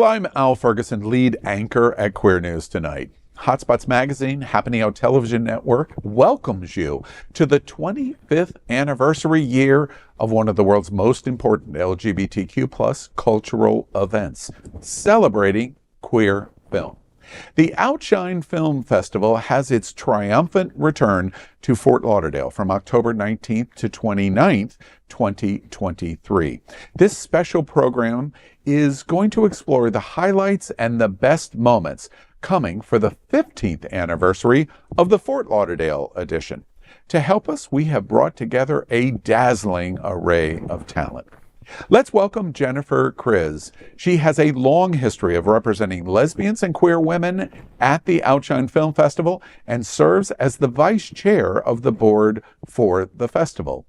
I'm Al Ferguson, lead anchor at Queer News Tonight. Hotspots Magazine, Happening Out Television Network welcomes you to the 25th anniversary year of one of the world's most important LGBTQ plus cultural events, celebrating queer film. The Outshine Film Festival has its triumphant return to Fort Lauderdale from October 19th to 29th, 2023. This special program is going to explore the highlights and the best moments coming for the 15th anniversary of the Fort Lauderdale edition. To help us, we have brought together a dazzling array of talent. Let's welcome Jennifer Kriz. She has a long history of representing lesbians and queer women at the Outshine Film Festival and serves as the vice chair of the board for the festival.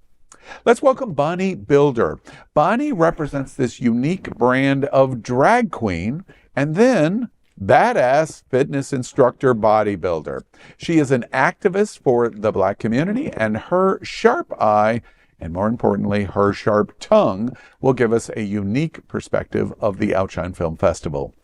Let's welcome Bonnie Builder. Bonnie represents this unique brand of drag queen and then badass fitness instructor bodybuilder. She is an activist for the Black community, and her sharp eye, and more importantly, her sharp tongue, will give us a unique perspective of the Outshine Film Festival.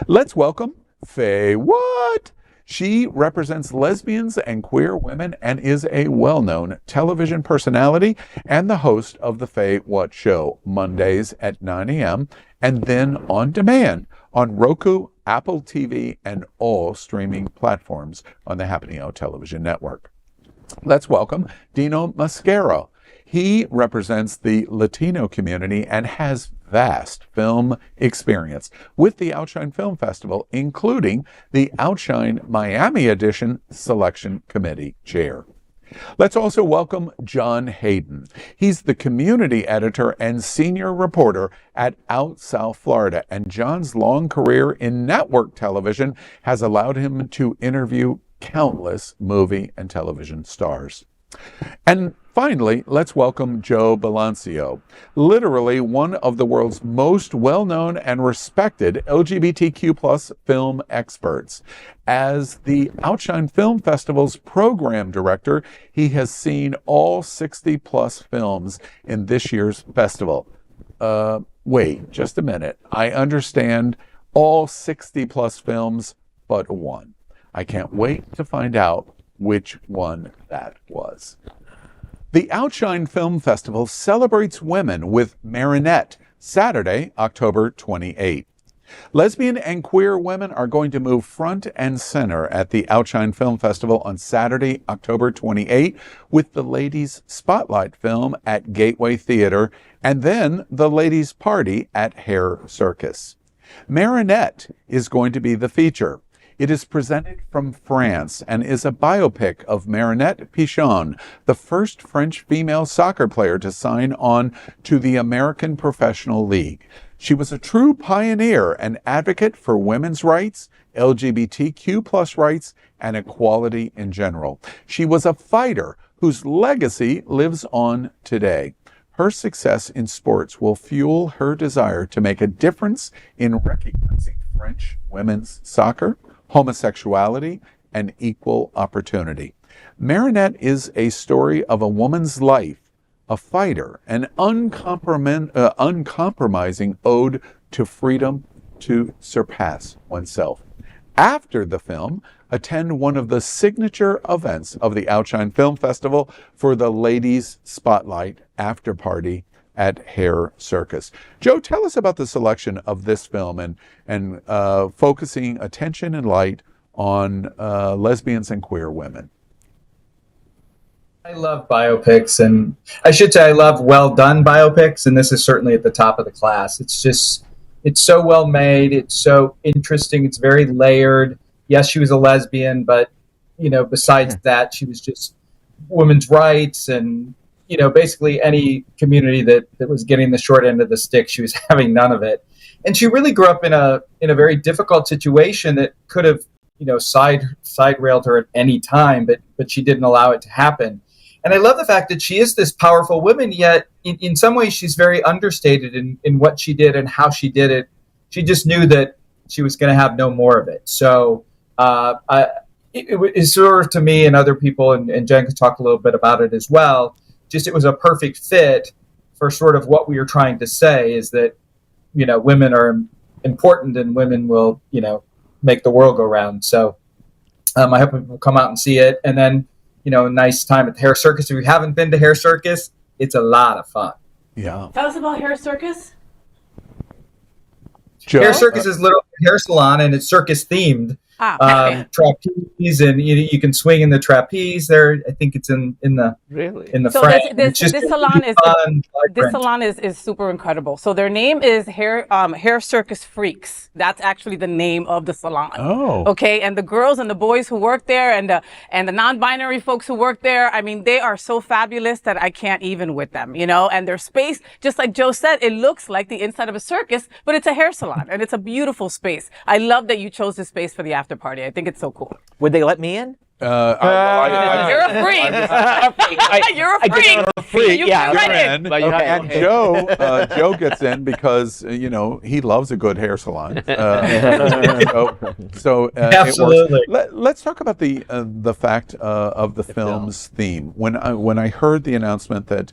Let's welcome Faye What? She represents lesbians and queer women and is a well-known television personality and the host of the Faye What Show, Mondays at 9 a.m. and then on demand on Roku, Apple TV, and all streaming platforms on the Happening Out Television Network. Let's welcome Dino Mascaro. He represents the Latino community and has vast film experience with the Outshine Film Festival, including the Outshine Miami Edition Selection Committee Chair. Let's also welcome John Hayden. He's the community editor and senior reporter at Out South Florida, and John's long career in network television has allowed him to interview countless movie and television stars. And finally, let's welcome Joe Balancio, literally one of the world's most well-known and respected LGBTQ plus film experts. As the Outshine Film Festival's program director, he has seen all 60 plus films in this year's festival. Wait, just a minute. I understand all 60 plus films but one. I can't wait to find out which one that was. The Outshine Film Festival celebrates women with Marinette, Saturday, October 28th. Lesbian and queer women are going to move front and center at the Outshine Film Festival on Saturday, October 28th, with the Ladies Spotlight film at Gateway Theater and then the Ladies Party at Hair Circus. Marinette is going to be the feature. It is presented from France and is a biopic of Marinette Pichon, the first French female soccer player to sign on to the American Professional League. She was a true pioneer and advocate for women's rights, LGBTQ plus rights, and equality in general. She was a fighter whose legacy lives on today. Her success in sports will fuel her desire to make a difference in recognizing French women's soccer, homosexuality, and equal opportunity. Marinette is a story of a woman's life, a fighter, an uncompromising ode to freedom to surpass oneself. After the film, attend one of the signature events of the Outshine Film Festival for the Ladies Spotlight After Party at Hair Circus. Joe, tell us about the selection of this film and focusing attention and light on lesbians and queer women. I love biopics, and I should say I love well-done biopics, and this is certainly at the top of the class. It's so well made, it's so interesting, it's very layered. Yes, she was a lesbian, but, besides that, she was just women's rights and basically any community that was getting the short end of the stick, she was having none of it. And she really grew up in a very difficult situation that could have, side railed her at any time, but she didn't allow it to happen. And I love the fact that she is this powerful woman, yet in some ways she's very understated in what she did and how she did it. She just knew that she was going to have no more of it. So it sort of, to me and other people, and Jen could talk a little bit about it as well, just it was a perfect fit for sort of what we were trying to say, is that, women are important, and women will, make the world go round. So I hope people will come out and see it. And then, a nice time at the Hair Circus. If you haven't been to Hair Circus, it's a lot of fun. Yeah. Tell us about Hair Circus. Joe? Hair Circus is literally a hair salon, and it's circus themed. Okay. Trapeze, and you can swing in the trapeze there. I think it's in the So frame. this salon is fun, this salon is super incredible. So their name is Hair Circus Freaks. That's actually the name of the salon. Oh. Okay, and the girls and the boys who work there, and the non-binary folks who work there, I mean, they are so fabulous that I can't even with them, And their space, just like Joe said, it looks like the inside of a circus, but it's a hair salon, and it's a beautiful space. I love that you chose this space for the after party. I think it's so cool. Would they let me in? You're a freak. You're a freak. You Yeah, can right in. But you have And Joe gets in because he loves a good hair salon. So Absolutely. It works. Let's talk about the fact of the film's theme. When I heard the announcement that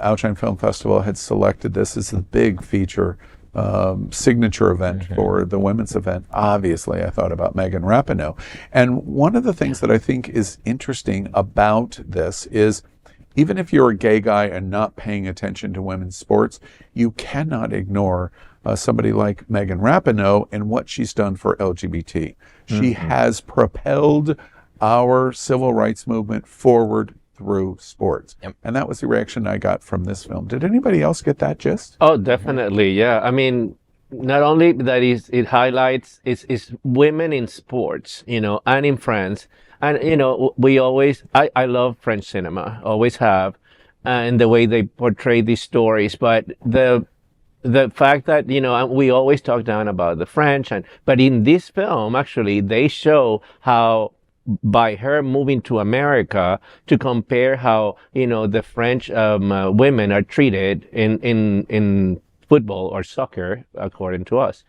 Outshine Film Festival had selected this as the big feature signature event for the women's event, obviously I thought about Megan Rapinoe. And one of the things that I think is interesting about this is, even if you're a gay guy and not paying attention to women's sports, you cannot ignore somebody like Megan Rapinoe and what she's done for LGBT. She has propelled our civil rights movement forward through sports. And that was the reaction I got from this film. Did anybody else get that gist? Oh, definitely. Yeah. I mean, not only that it highlights is women in sports, and in France. And, I love French cinema, always have, and the way they portray these stories. But the fact that, we always talk down about the French, but in this film, actually, they show how, by her moving to America, to compare how, the French women are treated in football or soccer, according to us,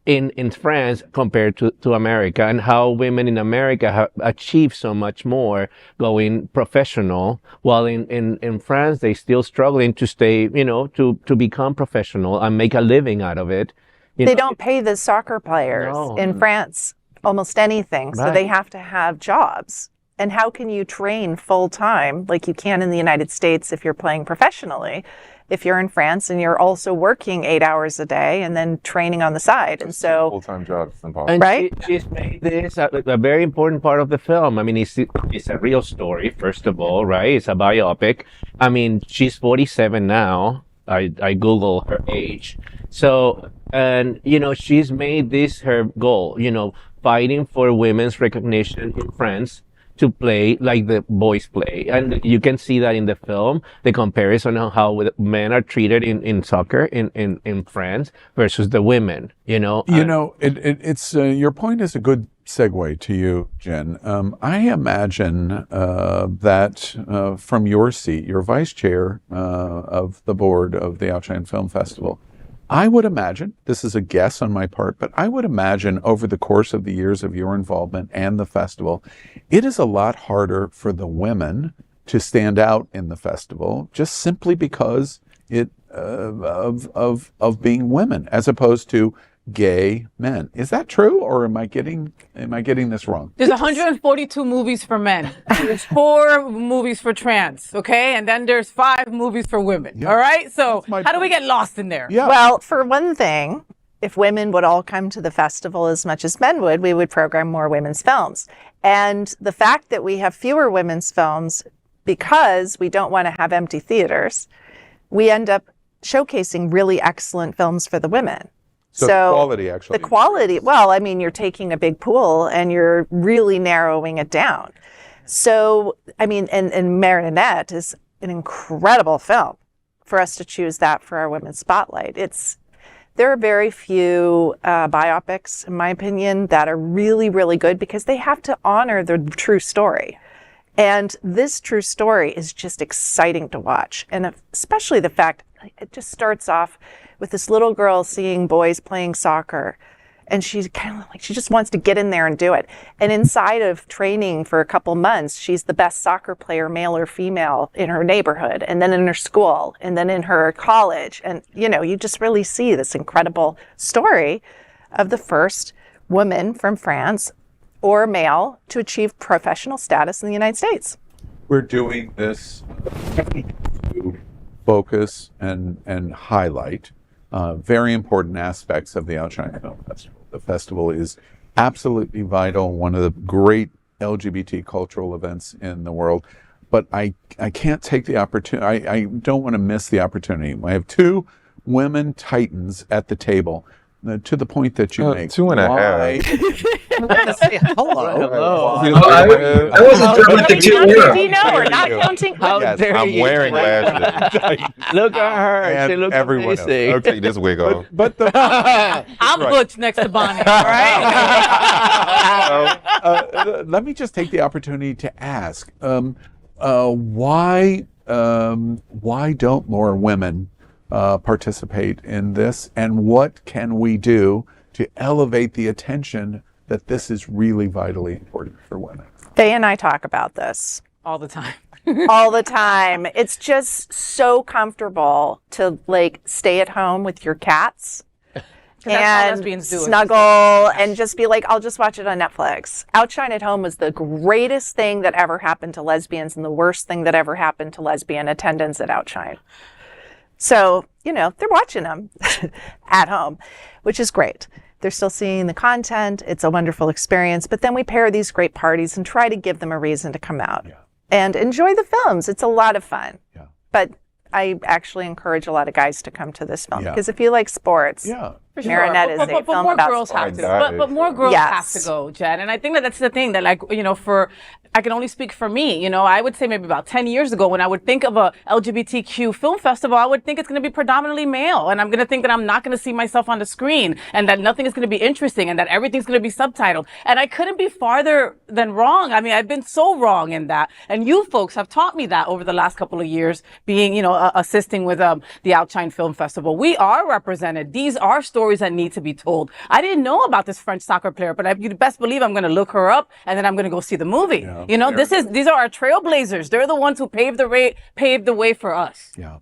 in France compared to America, and how women in America have achieved so much more going professional, while in France they still struggling to stay, to become professional and make a living out of it. They don't pay the soccer players in France almost anything, so they have to have jobs. And how can you train full time like you can in the United States if you're playing professionally, if you're in France and you're also working 8 hours a day and then training on the side? And so full-time job is impossible. And right? she's made this a very important part of the film. I mean, it's a real story, first of all, right? It's a biopic. I mean, she's 47 now. I Google her age. So, and, she's made this her goal, fighting for women's recognition in France to play like the boys play. And you can see that in the film, the comparison on how men are treated in soccer in France versus the women, It's your point is a good segue to you, Jen. I imagine that from your seat, you're vice chair of the board of the Outshine Film Festival. I would imagine, this is a guess on my part, but I would imagine over the course of the years of your involvement and the festival, it is a lot harder for the women to stand out in the festival, just simply because of being women, as opposed to gay men. Is that true, or am I getting this wrong? There's 142 movies for men. There's 4 movies for trans, okay? And then there's 5 movies for women, all right? So how do we get lost in there? Yeah. Well, for one thing, if women would all come to the festival as much as men would, we would program more women's films. And the fact that we have fewer women's films because we don't want to have empty theaters, we end up showcasing really excellent films for the women. So the quality, actually. The quality, well, I mean, you're taking a big pool and you're really narrowing it down. So, I mean, and Marinette is an incredible film for us to choose that for our Women's Spotlight. There are very few biopics, in my opinion, that are really, really good because they have to honor the true story. And this true story is just exciting to watch. And especially the fact it just starts off with this little girl seeing boys playing soccer And she's kind of like, she just wants to get in there and do it. And inside of training for a couple months, she's the best soccer player, male or female, in her neighborhood, and then in her school, and then in her college. And, you know, you just really see this incredible story of the first woman from France or male to achieve professional status in the United States. We're doing this to focus and highlight very important aspects of the Outshine Film Festival. The festival is absolutely vital, one of the great LGBT cultural events in the world. But I can't take the opportunity, I don't want to miss the opportunity. I have two women titans at the table, to the point that you make. 2.5. Hello. I wasn't sure what the two were. No, we're not counting. How Yes, dare I'm you? wearing glasses. Look at her. And She looks everyone else. amazing. I'll take this wig off. But the I'm Butch next to Bonnie, all right? let me just take the opportunity to ask, why don't more women participate in this, and what can we do to elevate the attention that this is really vitally important for women? Faye and I talk about this All the time. all the time. It's just so comfortable to like stay at home with your cats That's how and lesbians do it. snuggle and just be like, I'll just watch it on Netflix. Outshine at Home was the greatest thing that ever happened to lesbians and the worst thing that ever happened to lesbian attendants at Outshine. So, you know, they're watching them at home, which is great. They're still seeing the content. It's a wonderful experience. But then we pair these great parties and try to give them a reason to come out and enjoy the films. It's a lot of fun. Yeah. But I actually encourage a lot of guys to come to this film Yeah. because if you like sports, Yeah. For sure. Marinette is a but film more about girls have sports. to. But more girls Yes. have to go, Jen. And I think that's the thing that, like, you know, I can only speak for me. You know, I would say maybe about 10 years ago when I would think of a LGBTQ film festival, I would think it's going to be predominantly male. And I'm going to think that I'm not going to see myself on the screen and that nothing is going to be interesting and that everything's going to be subtitled. And I couldn't be farther than wrong. I mean, I've been so wrong in that. And you folks have taught me that over the last couple of years, being, you know, assisting with the Outshine Film Festival. We are represented. These are stories that need to be told. I didn't know about this French soccer player, but you best believe I'm going to look her up and then I'm going to go see the movie. Yeah, you know, these are our trailblazers. They're the ones who paved the way for us. Yeah.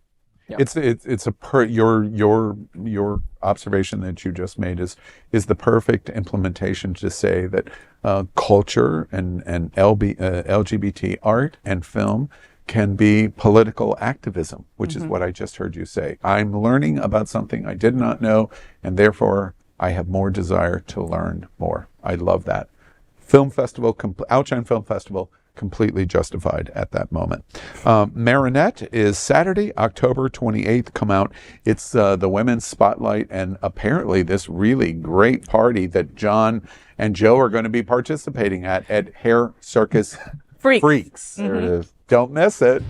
Your observation that you just made is the perfect implementation to say that culture and LGBT art and film can be political activism, which is what I just heard you say. I'm learning about something I did not know, and therefore I have more desire to learn more. I love that. Film Festival, Outshine Film Festival, completely justified at that moment. Marinette is Saturday, October 28th. Come out. It's the Women's Spotlight and apparently this really great party that John and Joe are going to be participating at Hair Circus Freaks. Freaks. There it is. Don't miss it.